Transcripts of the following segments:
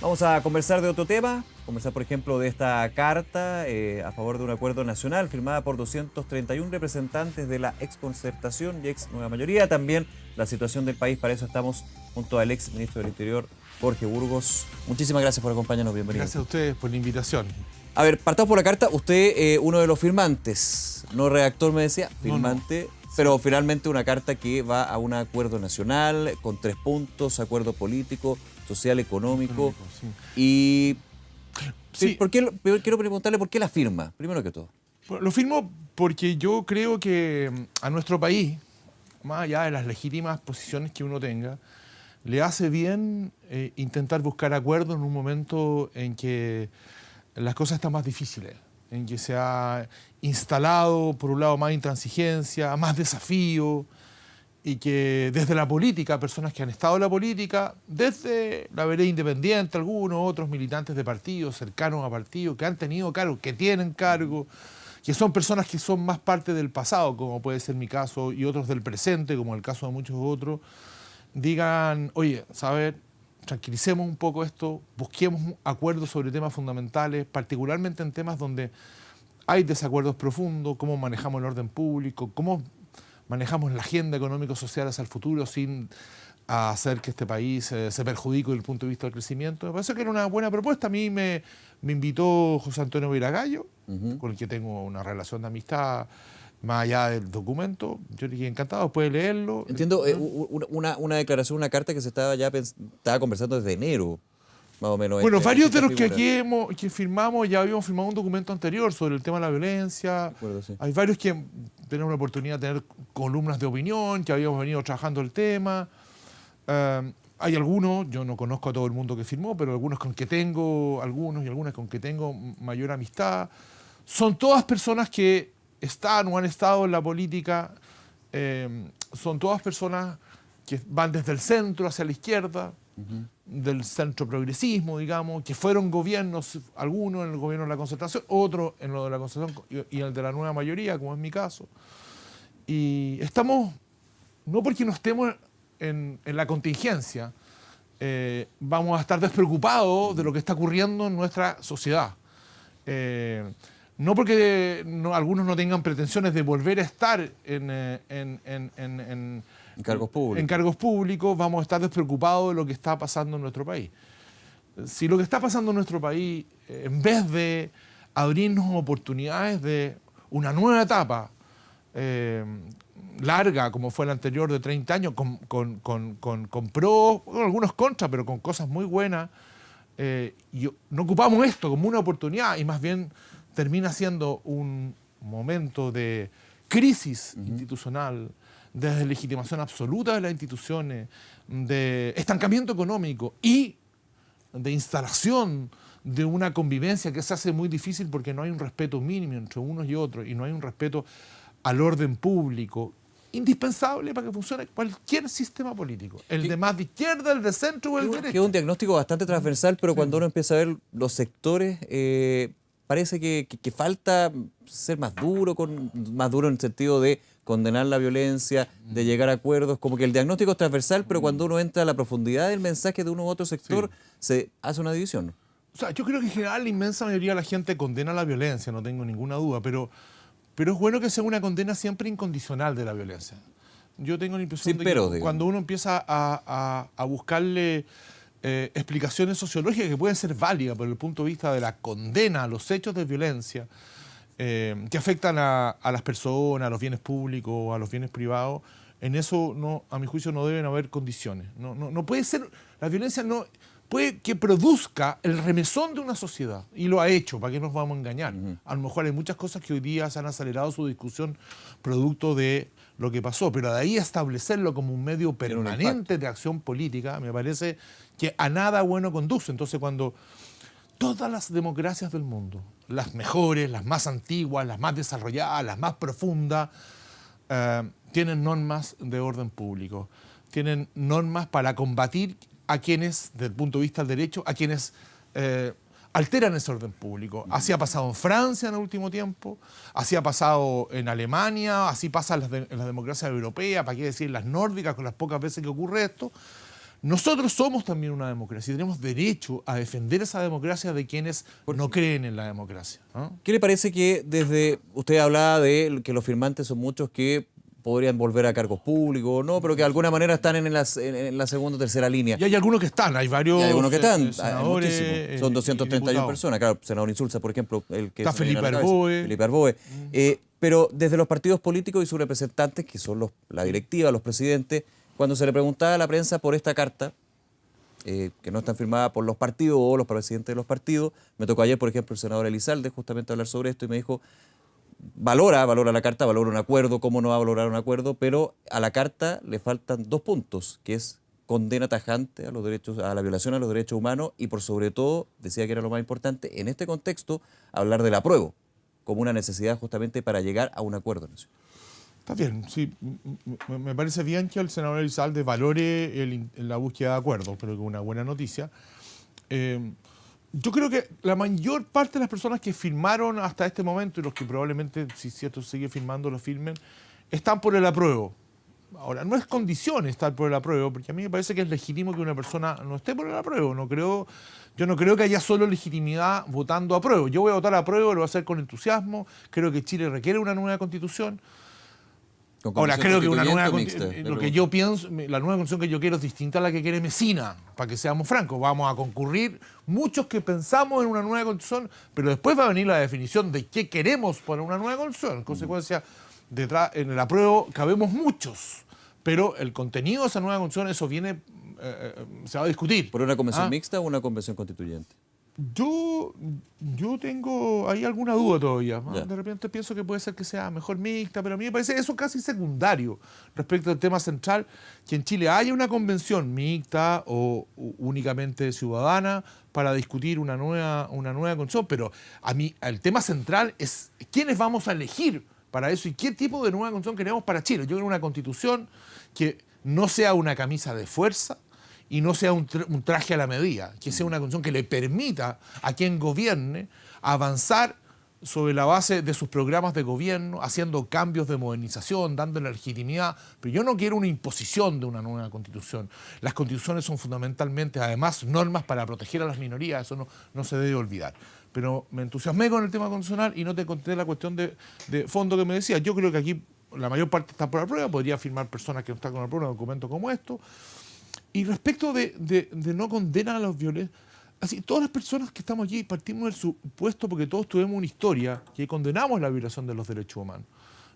Vamos a conversar de otro tema, conversar por ejemplo de esta carta a favor de un acuerdo nacional firmada por 231 representantes de la exconcertación y ex nueva mayoría. También la situación del país, para eso estamos junto al ex ministro del Interior, Jorge Burgos. Muchísimas gracias por acompañarnos, bienvenido. Gracias a ustedes por la invitación. A ver, partamos por la carta. Usted, uno de los firmantes, no redactor me decía, firmante, no. Pero finalmente una carta que va a un acuerdo nacional con 3 puntos, acuerdo político, social, económico. Sí. Y sí. Quiero preguntarle por qué la firma, primero que todo. Lo firmo porque yo creo que a nuestro país, más allá de las legítimas posiciones que uno tenga, le hace bien intentar buscar acuerdos en un momento en que las cosas están más difíciles, en que se ha instalado, por un lado, más intransigencia, más desafío, y que desde la política, personas que han estado en la política, desde la vereda independiente, algunos, otros militantes de partidos, cercanos a partidos, que han tenido cargo, que tienen cargo, que son personas que son más parte del pasado, como puede ser mi caso, y otros del presente, como el caso de muchos otros, digan, oye, ¿sabes? Tranquilicemos un poco esto, busquemos acuerdos sobre temas fundamentales, particularmente en temas donde hay desacuerdos profundos, cómo manejamos el orden público, cómo manejamos la agenda económico-social hacia el futuro sin hacer que este país se perjudique desde el punto de vista del crecimiento. Me parece que era una buena propuesta. A mí me invitó José Antonio Viragallo, con el que tengo una relación de amistad más allá del documento. Yo le dije encantado, puede leerlo. Entiendo, una declaración, una carta que se estaba conversando desde enero, más o menos. Bueno, varios de los que aquí firmamos ya habíamos firmado un documento anterior sobre el tema de la violencia. Acuerdo, sí. Hay varios que tenemos la oportunidad de tener columnas de opinión, que habíamos venido trabajando el tema. Hay algunos, yo no conozco a todo el mundo que firmó, pero algunos con que tengo, algunos y algunas con que tengo mayor amistad. Son todas personas que están o han estado en la política, son todas personas que van desde el centro hacia la izquierda, del centro progresismo, digamos, que fueron gobiernos, algunos en el gobierno de la concertación, otros en lo de la concertación y el de la nueva mayoría, como es mi caso. Y estamos, no porque no estemos en la contingencia, vamos a estar despreocupados de lo que está ocurriendo en nuestra sociedad. No porque algunos no tengan pretensiones de volver a estar en cargos públicos, vamos a estar despreocupados de lo que está pasando en nuestro país. Si lo que está pasando en nuestro país, en vez de abrirnos oportunidades de una nueva etapa larga, como fue la anterior de 30 años, con pros, con algunos contras, pero con cosas muy buenas, no ocupamos esto como una oportunidad y más bien termina siendo un momento de crisis institucional, de deslegitimación absoluta de las instituciones, de estancamiento económico y de instalación de una convivencia que se hace muy difícil porque no hay un respeto mínimo entre unos y otros y no hay un respeto al orden público indispensable para que funcione cualquier sistema político, el de más de izquierda, el de centro o el derecho. Que es un diagnóstico bastante transversal, pero cuando uno empieza a ver los sectores, parece que falta ser más duro en el sentido de condenar la violencia, de llegar a acuerdos, como que el diagnóstico es transversal, pero cuando uno entra a la profundidad del mensaje de uno u otro sector, se hace una división. O sea, yo creo que en general la inmensa mayoría de la gente condena la violencia, no tengo ninguna duda, pero es bueno que sea una condena siempre incondicional de la violencia. Yo tengo la impresión de que cuando uno empieza a buscarle explicaciones sociológicas que pueden ser válidas por el punto de vista de la condena a los hechos de violencia que afectan a las personas, a los bienes públicos, a los bienes privados, en eso, no, a mi juicio, no deben haber condiciones. No puede ser, la violencia no puede que produzca el remesón de una sociedad, y lo ha hecho, ¿para qué nos vamos a engañar? A lo mejor hay muchas cosas que hoy día se han acelerado su discusión producto de lo que pasó, pero de ahí a establecerlo como un medio permanente de acción política, me parece que a nada bueno conduce. Entonces, cuando todas las democracias del mundo, las mejores, las más antiguas, las más desarrolladas, las más profundas, tienen normas de orden público, tienen normas para combatir a quienes, desde el punto de vista del derecho, a quienes alteran ese orden público. Así ha pasado en Francia en el último tiempo, así ha pasado en Alemania, así pasa en las democracias europeas, para qué decir las nórdicas, con las pocas veces que ocurre esto. nosotros somos también una democracia y tenemos derecho a defender esa democracia de quienes no creen en la democracia, ¿no? ¿Qué le parece que usted hablaba de que los firmantes son muchos que podrían volver a cargos públicos, ¿no? Pero que de alguna manera están en la segunda o tercera línea? Y hay algunos que están, hay varios senadores, muchísimos. Son 231 personas. Claro, senador Insulza, por ejemplo, el que está Felipe Arboe. Felipe Arboe. Pero desde los partidos políticos y sus representantes, que son la directiva, los presidentes, cuando se le preguntaba a la prensa por esta carta, que no está firmada por los partidos o los presidentes de los partidos, me tocó ayer, por ejemplo, el senador Elizalde justamente hablar sobre esto y me dijo, valora la carta, valora un acuerdo, cómo no va a valorar un acuerdo, pero a la carta le faltan 2 puntos, que es condena tajante a la violación a los derechos humanos y por sobre todo, decía que era lo más importante, en este contexto, hablar del apruebo como una necesidad justamente para llegar a un acuerdo nacional. Está bien, sí. Me parece bien que el senador Elizalde valore la búsqueda de acuerdos, creo que es una buena noticia. Yo creo que la mayor parte de las personas que firmaron hasta este momento y los que probablemente, si esto sigue firmando, lo firmen, están por el apruebo. Ahora, no es condición estar por el apruebo, porque a mí me parece que es legítimo que una persona no esté por el apruebo. Yo no creo que haya solo legitimidad votando apruebo. Yo voy a votar apruebo, lo voy a hacer con entusiasmo. Creo que Chile requiere una nueva constitución. Ahora, creo que una nueva lo que yo pienso, la nueva constitución que yo quiero es distinta a la que quiere Mesina, para que seamos francos. Vamos a concurrir muchos que pensamos en una nueva constitución, pero después va a venir la definición de qué queremos por una nueva constitución. En consecuencia, detrás, en el apruebo cabemos muchos, pero el contenido de esa nueva constitución, eso viene, se va a discutir. ¿Por una convención mixta o una convención constituyente? Yo tengo ahí alguna duda todavía, ¿no? Ya. De repente pienso que puede ser que sea mejor mixta, pero a mí me parece eso casi secundario respecto al tema central, que en Chile haya una convención mixta o únicamente ciudadana para discutir una nueva constitución, pero a mí el tema central es quiénes vamos a elegir para eso y qué tipo de nueva constitución queremos para Chile. Yo quiero una constitución que no sea una camisa de fuerza, y no sea un traje a la medida, que sea una constitución que le permita a quien gobierne avanzar sobre la base de sus programas de gobierno, haciendo cambios de modernización, dándole legitimidad. Pero yo no quiero una imposición de una nueva constitución. Las constituciones son fundamentalmente, además, normas para proteger a las minorías, eso no se debe olvidar. Pero me entusiasmé con el tema constitucional y no te conté la cuestión de fondo que me decía. Yo creo que aquí la mayor parte está por la prueba, podría firmar personas que no están con la prueba un documento como esto. Y respecto de no condenar a los violentos, así, todas las personas que estamos aquí partimos del supuesto, porque todos tuvimos una historia, que condenamos la violación de los derechos humanos.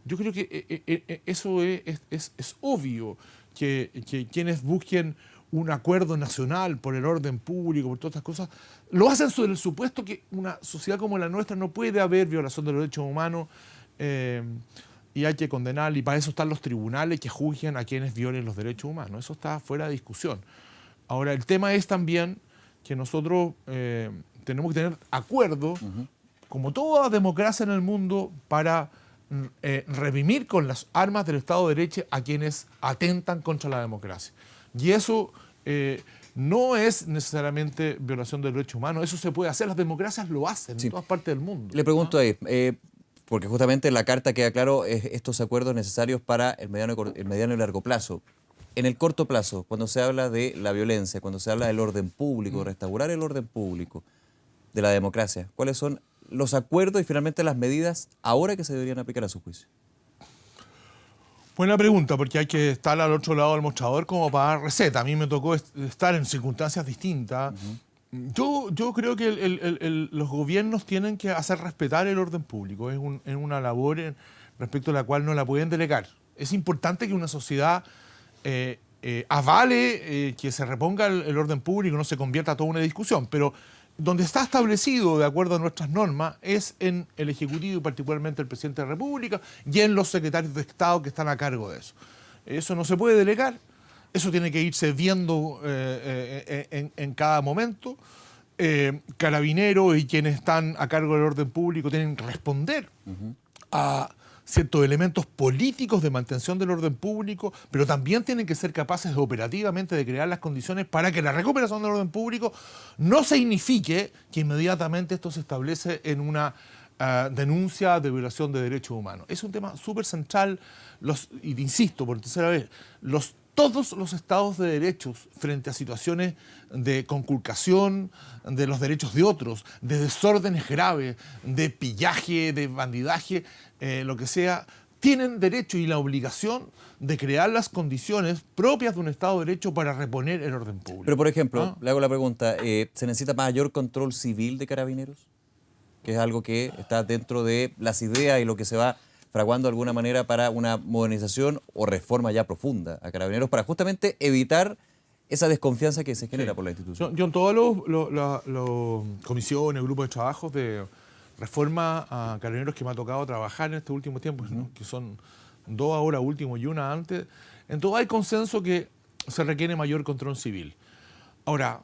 Yo creo que eso es obvio, que quienes busquen un acuerdo nacional por el orden público, por todas estas cosas, lo hacen sobre el supuesto que una sociedad como la nuestra no puede haber violación de los derechos humanos, y hay que condenar, y para eso están los tribunales que juzguen a quienes violen los derechos humanos. Eso está fuera de discusión. Ahora, el tema es también que nosotros tenemos que tener acuerdo, como toda democracia en el mundo, para reprimir con las armas del Estado de Derecho a quienes atentan contra la democracia. Y eso no es necesariamente violación de derechos humanos, eso se puede hacer, las democracias lo hacen en todas partes del mundo. Le pregunto ahí, porque justamente en la carta queda claro estos acuerdos necesarios para el mediano y largo plazo. En el corto plazo, cuando se habla de la violencia, cuando se habla del orden público, restaurar el orden público, de la democracia, ¿cuáles son los acuerdos y finalmente las medidas ahora que se deberían aplicar a su juicio? Buena pregunta, porque hay que estar al otro lado del mostrador como para dar receta. A mí me tocó estar en circunstancias distintas. Yo creo que los gobiernos tienen que hacer respetar el orden público. Es una labor respecto a la cual no la pueden delegar. Es importante que una sociedad avale que se reponga el orden público, no se convierta toda una discusión, pero donde está establecido de acuerdo a nuestras normas es en el Ejecutivo y particularmente el Presidente de la República y en los secretarios de Estado que están a cargo de eso. Eso no se puede delegar. Eso tiene que irse viendo en cada momento. Carabineros y quienes están a cargo del orden público tienen que responder a ciertos elementos políticos de mantención del orden público, pero también tienen que ser capaces operativamente de crear las condiciones para que la recuperación del orden público no signifique que inmediatamente esto se establece en una denuncia de violación de derechos humanos. Es un tema súper central, y insisto por tercera vez, los todos los estados de derechos frente a situaciones de conculcación de los derechos de otros, de desórdenes graves, de pillaje, de bandidaje, lo que sea, tienen derecho y la obligación de crear las condiciones propias de un Estado de Derecho para reponer el orden público. Pero, por ejemplo, le hago la pregunta, ¿se necesita mayor control civil de Carabineros? Que es algo que está dentro de las ideas y lo que se va fraguando de alguna manera para una modernización o reforma ya profunda a Carabineros para justamente evitar esa desconfianza que se genera por la institución. Yo en todas las comisiones, grupos de trabajo de reforma a Carabineros que me ha tocado trabajar en este último tiempo, ¿no? Que son 2 ahora último y 1 antes, en todo hay consenso que se requiere mayor control civil. Ahora,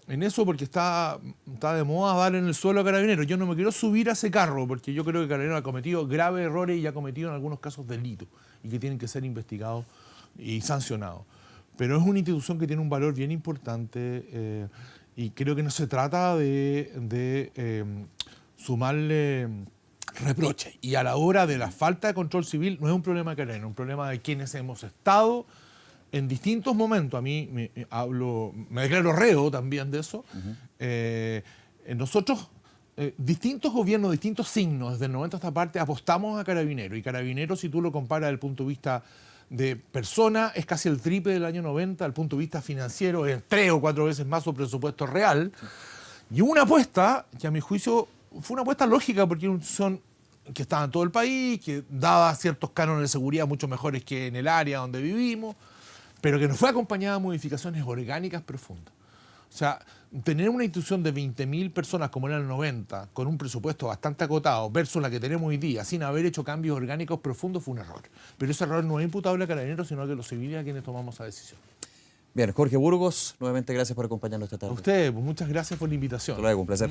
en eso porque está de moda dar en el suelo a Carabineros. Yo no me quiero subir a ese carro porque yo creo que Carabineros ha cometido graves errores y ha cometido en algunos casos delitos y que tienen que ser investigados y sancionados. Pero es una institución que tiene un valor bien importante y creo que no se trata de sumarle reproches. Y a la hora de la falta de control civil no es un problema de Carabineros, es un problema de quienes hemos estado en distintos momentos. A mí me declaro reo también de eso. Nosotros, distintos gobiernos, distintos signos, desde el 90 a esta parte, apostamos a Carabineros. Y Carabineros, si tú lo comparas desde el punto de vista de persona, es casi el triple del año 90, desde el punto de vista financiero, es 3 o 4 veces más su presupuesto real. Y una apuesta que a mi juicio fue una apuesta lógica porque son que estaban en todo el país, que daba ciertos cánones de seguridad mucho mejores que en el área donde vivimos, pero que no fue acompañada de modificaciones orgánicas profundas. O sea, tener una institución de 20.000 personas como era en el 90, con un presupuesto bastante acotado, versus la que tenemos hoy día, sin haber hecho cambios orgánicos profundos, fue un error. Pero ese error no es imputable a Carabineros, sino a los civiles a quienes tomamos esa decisión. Bien, Jorge Burgos, nuevamente gracias por acompañarnos esta tarde. A ustedes, pues muchas gracias por la invitación. Hasta luego, un placer.